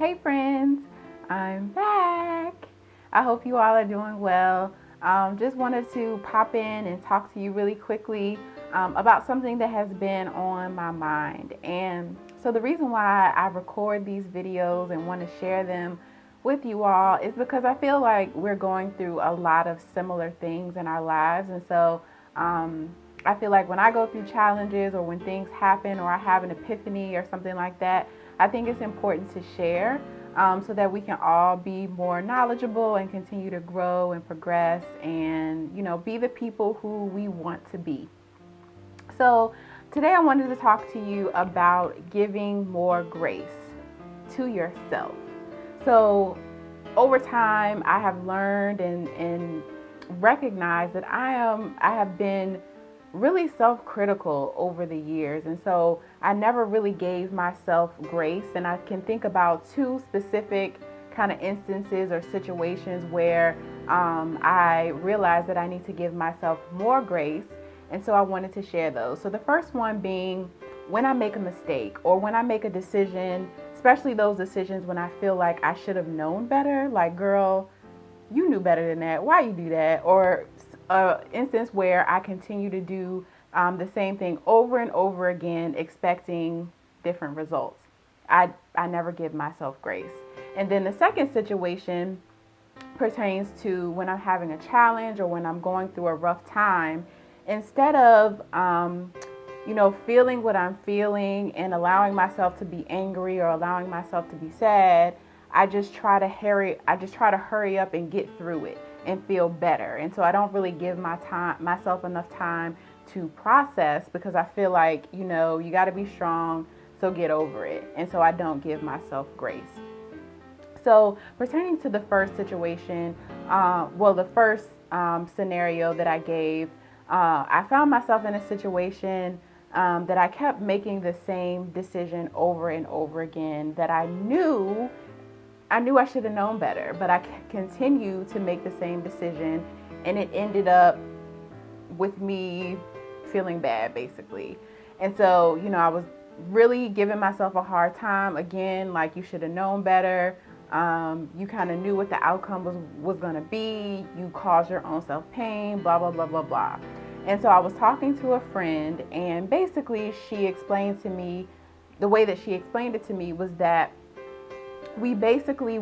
Hey friends, I'm back. I hope you all are doing well. Just wanted to pop in and talk to you really quickly about something that has been on my mind. And so, the reason why I record these videos and want to share them with you all is because I feel like we're going through a lot of similar things in our lives. And so, um, I feel like when I go through challenges or when things happen or I have an epiphany or something like that, I think it's important to share so that we can all be more knowledgeable and continue to grow and progress and, be the people who we want to be. So, today I wanted to talk to you about giving more grace to yourself. So, over time, I have learned and recognized that I have been really self-critical over the years, and so I never really gave myself grace. And I can think about two specific kind of instances or situations where I realized that I need to give myself more grace, and so I wanted to share those. So the first one being when I make a mistake or when I make a decision, especially those decisions when I feel like I should have known better, like, girl, you knew better than that. Why you do that? Or instance where I continue to do the same thing over and over again, expecting different results. I never give myself grace. And then the second situation pertains to when I'm having a challenge or when I'm going through a rough time. Instead of feeling what I'm feeling and allowing myself to be angry or allowing myself to be sad, I just try to hurry up and get through it and feel better. And so I don't really give myself enough time to process, because I feel like, you got to be strong, so get over it. And so I don't give myself grace. So pertaining to the first situation, the first scenario that I gave, I found myself in a situation that I kept making the same decision over and over again, that I knew I should have known better, but I continued to make the same decision, and it ended up with me feeling bad, basically. And so, I was really giving myself a hard time again, like, you should have known better. You kind of knew what the outcome was going to be. You caused your own self pain, blah, blah, blah, blah, blah. And so I was talking to a friend, and basically she explained to me, the way that she explained it to me was that we basically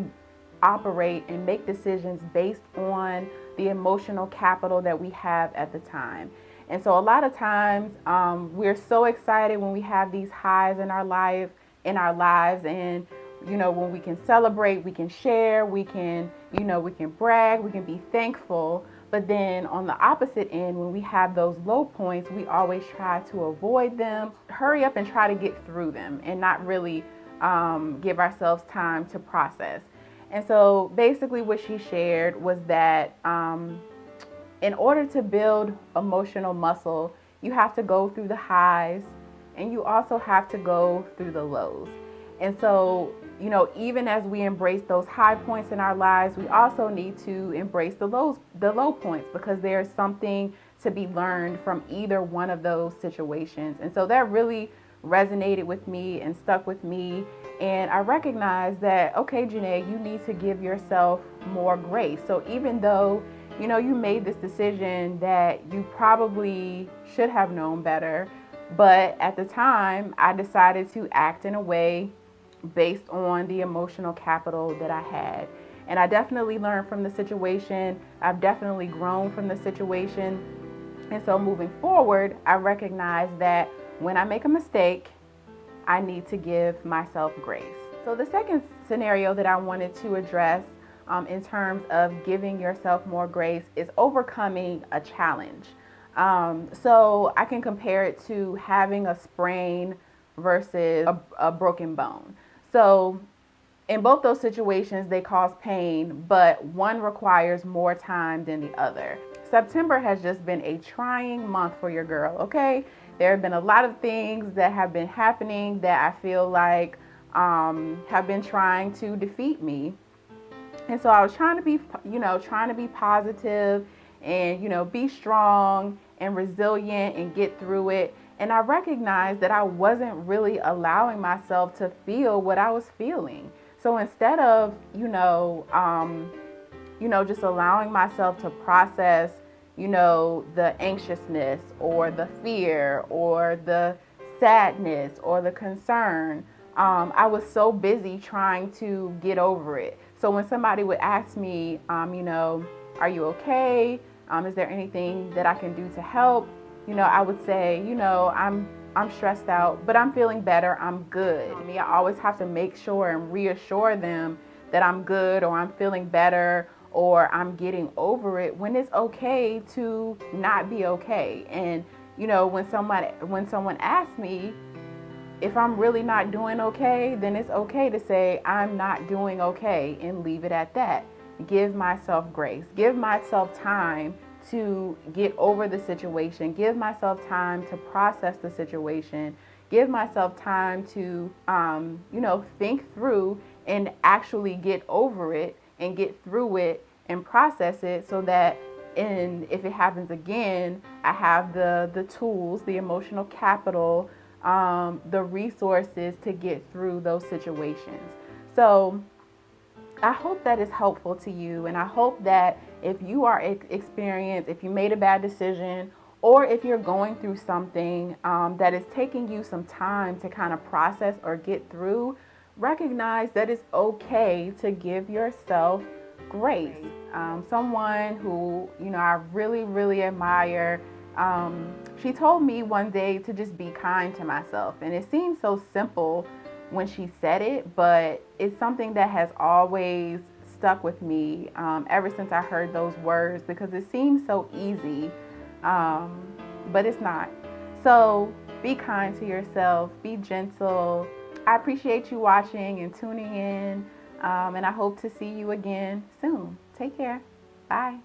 operate and make decisions based on the emotional capital that we have at the time. And so a lot of times we're so excited when we have these highs in our lives, and when we can celebrate, we can share, we can brag, we can be thankful. But then on the opposite end, when we have those low points, we always try to avoid them, hurry up and try to get through them, and not really give ourselves time to process. And so basically what she shared was that in order to build emotional muscle, you have to go through the highs, and you also have to go through the lows. And so, even as we embrace those high points in our lives, we also need to embrace the low points, because there's something to be learned from either one of those situations. And so that really resonated with me and stuck with me. And I recognized that, okay, Janae, you need to give yourself more grace. So even though, you made this decision that you probably should have known better, but at the time I decided to act in a way based on the emotional capital that I had. And I definitely learned from the situation. I've definitely grown from the situation. And so moving forward, I recognize that when I make a mistake, I need to give myself grace. So the second scenario that I wanted to address in terms of giving yourself more grace is overcoming a challenge. So I can compare it to having a sprain versus a broken bone. So in both those situations, they cause pain, but one requires more time than the other. September has just been a trying month for your girl, okay? There have been a lot of things that have been happening that I feel like have been trying to defeat me. And so I was trying to be positive and, be strong and resilient and get through it. And I recognized that I wasn't really allowing myself to feel what I was feeling. So instead of, just allowing myself to process, the anxiousness or the fear or the sadness or the concern, I was so busy trying to get over it. So when somebody would ask me, are you okay? Is there anything that I can do to help? I would say, I'm stressed out, but I'm feeling better. I'm good. I always have to make sure and reassure them that I'm good or I'm feeling better or I'm getting over it, when it's okay to not be okay. And when someone asks me if I'm really not doing okay, then it's okay to say I'm not doing okay and leave it at that. Give myself grace. Give myself time to get over the situation. Give myself time to process the situation. Give myself time to, think through and actually get over it and get through it and process it, so that if it happens again, I have the tools, the emotional capital, the resources to get through those situations. So I hope that is helpful to you. And I hope that if you are if you made a bad decision, or if you're going through something that is taking you some time to kind of process or get through, recognize that it's okay to give yourself grace. Someone who, I really, really admire, she told me one day to just be kind to myself. And it seems so simple when she said it, but it's something that has always stuck with me ever since I heard those words, because it seems so easy, but it's not. So be kind to yourself, be gentle. I appreciate you watching and tuning in, and I hope to see you again soon. Take care. Bye.